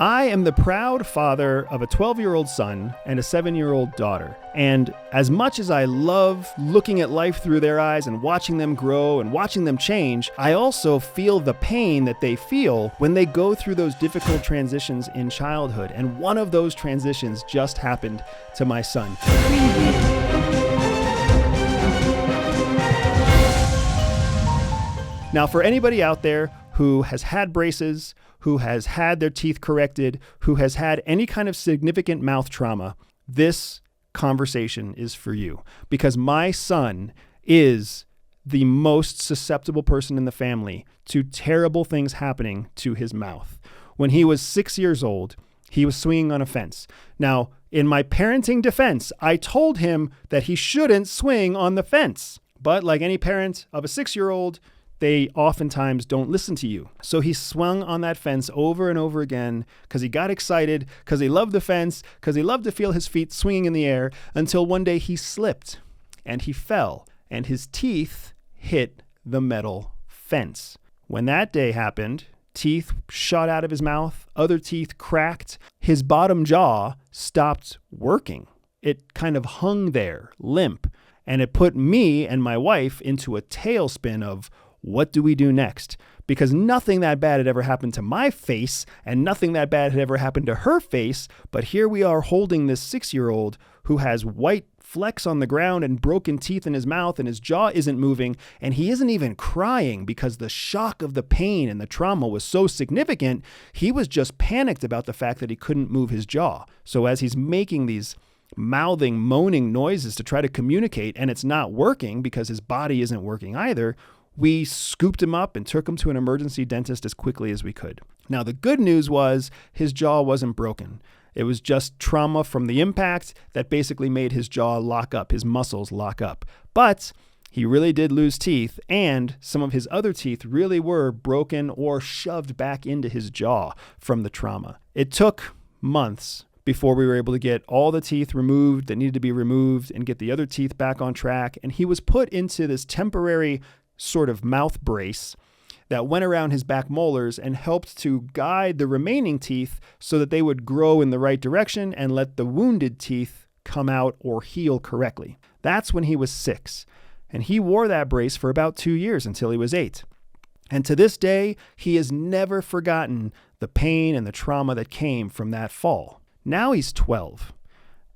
I am the proud father of a 12-year-old son and a 7-year-old daughter. And as much as I love looking at life through their eyes and watching them grow and watching them change, I also feel the pain that they feel when they go through those difficult transitions in childhood. And one of those transitions just happened to my son. Now, for anybody out there who has had braces, who has had their teeth corrected, who has had any kind of significant mouth trauma, this conversation is for you. Because my son is the most susceptible person in the family to terrible things happening to his mouth. When he was 6 years old, he was swinging on a fence. Now, in my parenting defense, I told him that he shouldn't swing on the fence. But like any parent of a 6-year-old, they oftentimes don't listen to you. So he swung on that fence over and over again because he got excited, because he loved the fence, because he loved to feel his feet swinging in the air, until one day he slipped and he fell and his teeth hit the metal fence. When that day happened, teeth shot out of his mouth, other teeth cracked, his bottom jaw stopped working. It kind of hung there, limp, and it put me and my wife into a tailspin of, what do we do next? Because nothing that bad had ever happened to my face and nothing that bad had ever happened to her face. But here we are holding this 6-year-old who has white flecks on the ground and broken teeth in his mouth and his jaw isn't moving. And he isn't even crying because the shock of the pain and the trauma was so significant. He was just panicked about the fact that he couldn't move his jaw. So as he's making these mouthing, moaning noises to try to communicate and it's not working because his body isn't working either, we scooped him up and took him to an emergency dentist as quickly as we could. Now, the good news was his jaw wasn't broken. It was just trauma from the impact that basically made his jaw lock up, his muscles lock up. But he really did lose teeth, and some of his other teeth really were broken or shoved back into his jaw from the trauma. It took months before we were able to get all the teeth removed that needed to be removed and get the other teeth back on track. And he was put into this temporary sort of mouth brace that went around his back molars and helped to guide the remaining teeth so that they would grow in the right direction and let the wounded teeth come out or heal correctly. That's when he was 6. And he wore that brace for about 2 years until he was 8. And to this day, he has never forgotten the pain and the trauma that came from that fall. Now he's 12.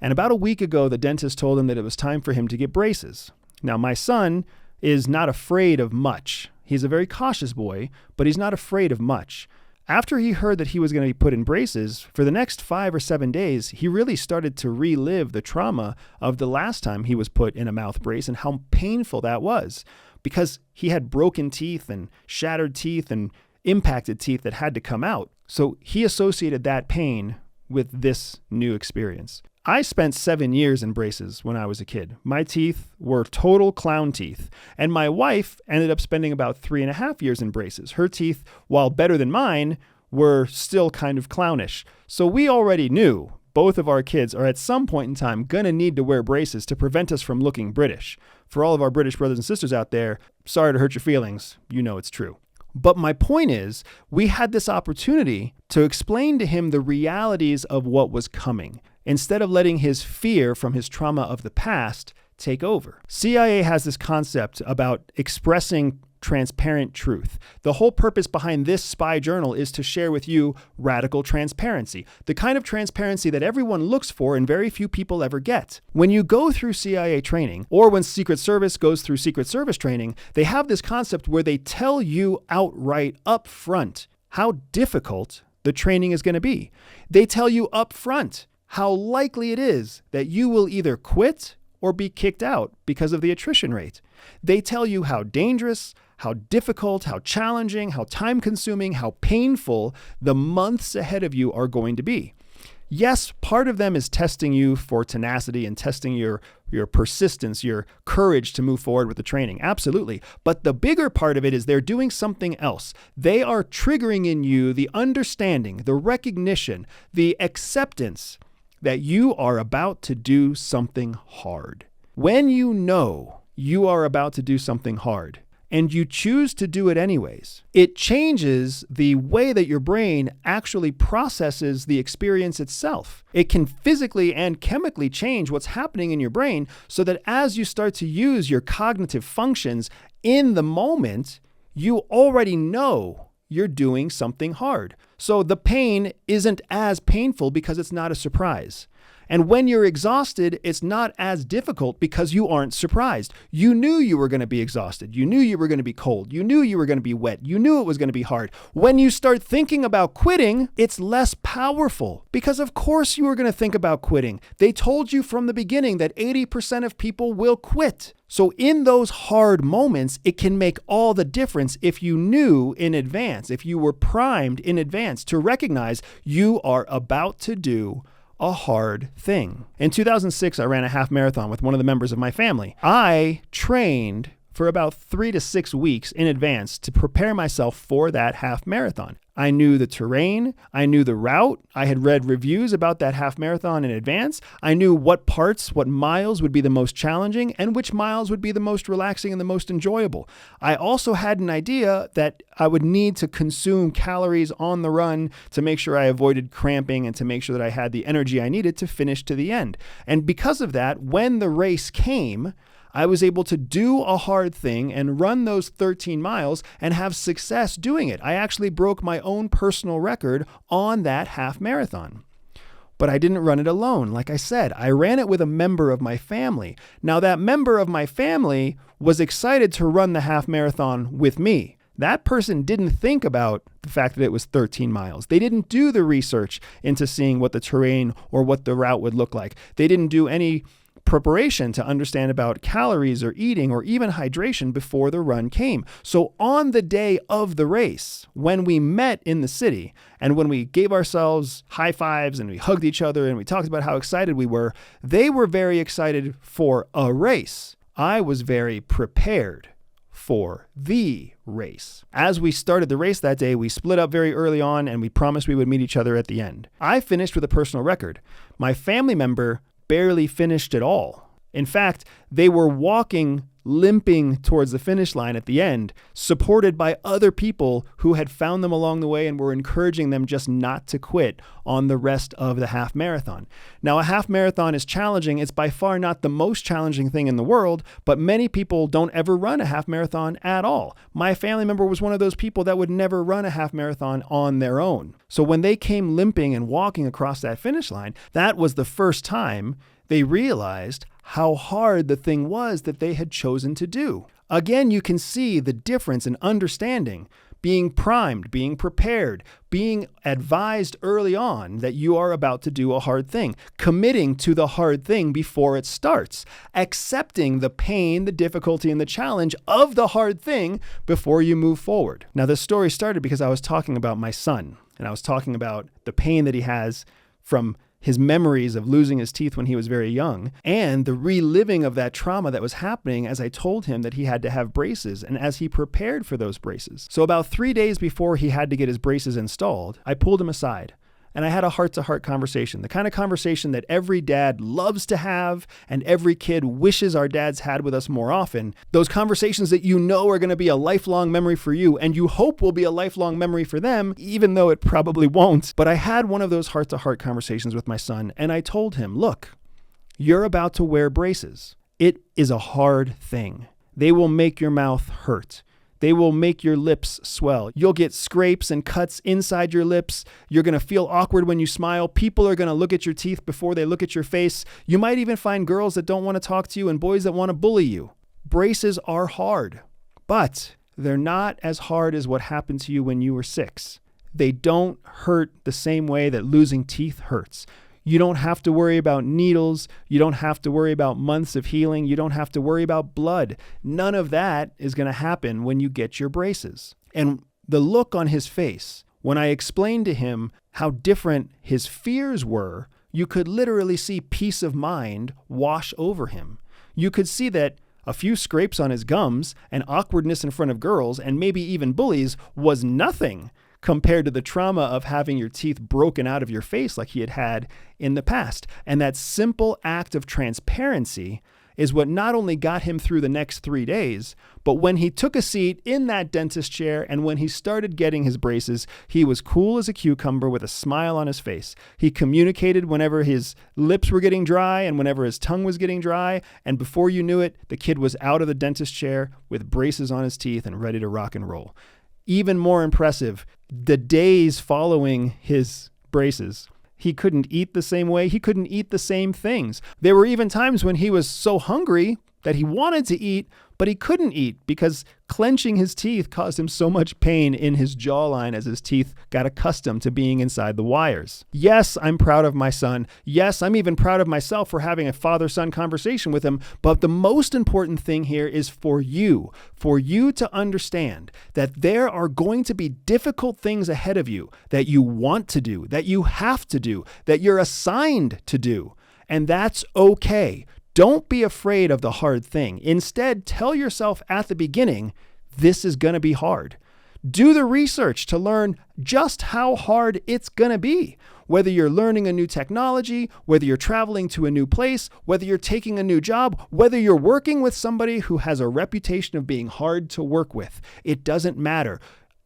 And about a week ago, the dentist told him that it was time for him to get braces. Now, my son is not afraid of much. He's a very cautious boy, but he's not afraid of much. After he heard that he was going to be put in braces, for the next 5 or 7 days, he really started to relive the trauma of the last time he was put in a mouth brace and how painful that was, because he had broken teeth and shattered teeth and impacted teeth that had to come out. So he associated that pain with this new experience. I spent 7 years in braces when I was a kid. My teeth were total clown teeth. And my wife ended up spending about 3.5 years in braces. Her teeth, while better than mine, were still kind of clownish. So we already knew both of our kids are at some point in time going to need to wear braces to prevent us from looking British. For all of our British brothers and sisters out there, sorry to hurt your feelings. You know it's true. But my point is, we had this opportunity to explain to him the realities of what was coming, instead of letting his fear from his trauma of the past take over. CIA has this concept about expressing transparent truth. The whole purpose behind this spy journal is to share with you radical transparency, the kind of transparency that everyone looks for and very few people ever get. When you go through CIA training, or when Secret Service goes through Secret Service training, they have this concept where they tell you outright up front how difficult the training is going to be. They tell you up front how likely it is that you will either quit or be kicked out because of the attrition rate. They tell you how dangerous, how difficult, how challenging, how time-consuming, how painful the months ahead of you are going to be. Yes, part of them is testing you for tenacity and testing your persistence, your courage to move forward with the training. Absolutely. But the bigger part of it is they're doing something else. They are triggering in you the understanding, the recognition, the acceptance that you are about to do something hard. When you know you are about to do something hard, and you choose to do it anyways, it changes the way that your brain actually processes the experience itself. It can physically and chemically change what's happening in your brain so that as you start to use your cognitive functions in the moment, you already know you're doing something hard. So the pain isn't as painful because it's not a surprise. And when you're exhausted, it's not as difficult because you aren't surprised. You knew you were going to be exhausted. You knew you were going to be cold. You knew you were going to be wet. You knew it was going to be hard. When you start thinking about quitting, it's less powerful because of course you were going to think about quitting. They told you from the beginning that 80% of people will quit. So in those hard moments, it can make all the difference if you knew in advance, if you were primed in advance to recognize you are about to do a hard thing. In 2006, I ran a half marathon with one of the members of my family. I trained for about 3 to 6 weeks in advance to prepare myself for that half marathon. I knew the terrain. I knew the route. I had read reviews about that half marathon in advance. I knew what miles would be the most challenging and which miles would be the most relaxing and the most enjoyable. I also had an idea that I would need to consume calories on the run to make sure I avoided cramping and to make sure that I had the energy I needed to finish to the end. And because of that, when the race came, I was able to do a hard thing and run those 13 miles and have success doing it. I actually broke my own personal record on that half marathon. But I didn't run it alone. Like I said, I ran it with a member of my family. Now, that member of my family was excited to run the half marathon with me. That person didn't think about the fact that it was 13 miles. They didn't do the research into seeing what the terrain or what the route would look like. They didn't do any preparation to understand about calories or eating or even hydration before the run came. So on the day of the race, when we met in the city and when we gave ourselves high fives and we hugged each other and we talked about how excited we were, they were very excited for a race. I was very prepared for the race. As we started the race that day, we split up very early on and we promised we would meet each other at the end. I finished with a personal record. My family member barely finished at all. In fact, they were walking, limping towards the finish line at the end, supported by other people who had found them along the way and were encouraging them just not to quit on the rest of the half marathon. Now, a half marathon is challenging. It's by far not the most challenging thing in the world, but many people don't ever run a half marathon at all. My family member was one of those people that would never run a half marathon on their own. So when they came limping and walking across that finish line, that was the first time they realized how hard the thing was that they had chosen to do. Again, you can see the difference in understanding, being primed, being prepared, being advised early on that you are about to do a hard thing, committing to the hard thing before it starts, accepting the pain, the difficulty, and the challenge of the hard thing before you move forward. Now, this story started because I was talking about my son, and I was talking about the pain that he has from his memories of losing his teeth when he was very young, and the reliving of that trauma that was happening as I told him that he had to have braces and as he prepared for those braces. So about 3 days before he had to get his braces installed, I pulled him aside and I had a heart-to-heart conversation, the kind of conversation that every dad loves to have and every kid wishes our dads had with us more often. Those conversations that you know are going to be a lifelong memory for you and you hope will be a lifelong memory for them, even though it probably won't. But I had one of those heart-to-heart conversations with my son and I told him, look, you're about to wear braces. It is a hard thing. They will make your mouth hurt. They will make your lips swell. You'll get scrapes and cuts inside your lips. You're going to feel awkward when you smile. People are going to look at your teeth before they look at your face. You might even find girls that don't want to talk to you and boys that want to bully you. Braces are hard, but they're not as hard as what happened to you when you were 6. They don't hurt the same way that losing teeth hurts. You don't have to worry about needles. You don't have to worry about months of healing. You don't have to worry about blood. None of that is going to happen when you get your braces. And the look on his face, when I explained to him how different his fears were, you could literally see peace of mind wash over him. You could see that a few scrapes on his gums and awkwardness in front of girls and maybe even bullies was nothing compared to the trauma of having your teeth broken out of your face like he had had in the past. And that simple act of transparency is what not only got him through the next 3 days, but when he took a seat in that dentist chair and when he started getting his braces, he was cool as a cucumber with a smile on his face. He communicated whenever his lips were getting dry and whenever his tongue was getting dry. And before you knew it, the kid was out of the dentist chair with braces on his teeth and ready to rock and roll. Even more impressive, the days following his braces, he couldn't eat the same way. He couldn't eat the same things. There were even times when he was so hungry that he wanted to eat, but he couldn't eat because clenching his teeth caused him so much pain in his jawline as his teeth got accustomed to being inside the wires. Yes, I'm proud of my son. Yes, I'm even proud of myself for having a father-son conversation with him. But the most important thing here is for you to understand that there are going to be difficult things ahead of you that you want to do, that you have to do, that you're assigned to do. And that's okay. Don't be afraid of the hard thing. Instead, tell yourself at the beginning, this is going to be hard. Do the research to learn just how hard it's going to be. Whether you're learning a new technology, whether you're traveling to a new place, whether you're taking a new job, whether you're working with somebody who has a reputation of being hard to work with, it doesn't matter.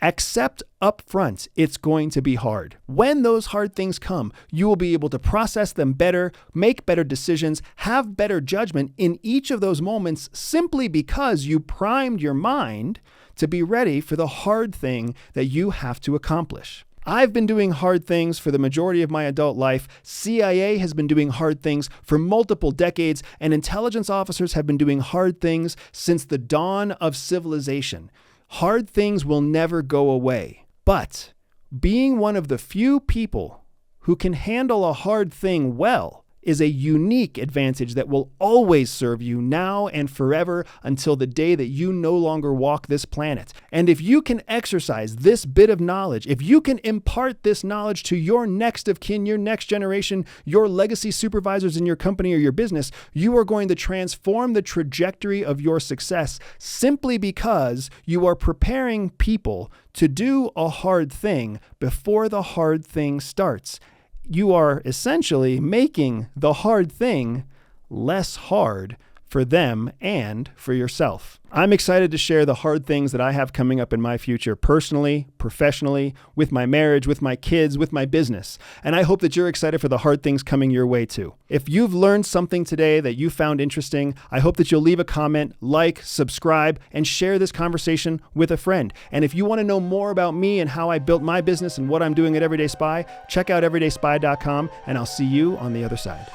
Accept up front, it's going to be hard. When those hard things come, you will be able to process them better, make better decisions, have better judgment in each of those moments simply because you primed your mind to be ready for the hard thing that you have to accomplish. I've been doing hard things for the majority of my adult life. CIA has been doing hard things for multiple decades, and intelligence officers have been doing hard things since the dawn of civilization. Hard things will never go away, but being one of the few people who can handle a hard thing well is a unique advantage that will always serve you now and forever until the day that you no longer walk this planet. And if you can exercise this bit of knowledge, if you can impart this knowledge to your next of kin, your next generation, your legacy supervisors in your company or your business, you are going to transform the trajectory of your success simply because you are preparing people to do a hard thing before the hard thing starts. You are essentially making the hard thing less hard for them and for yourself. I'm excited to share the hard things that I have coming up in my future personally, professionally, with my marriage, with my kids, with my business. And I hope that you're excited for the hard things coming your way too. If you've learned something today that you found interesting, I hope that you'll leave a comment, like, subscribe, and share this conversation with a friend. And if you want to know more about me and how I built my business and what I'm doing at Everyday Spy, check out everydayspy.com, and I'll see you on the other side.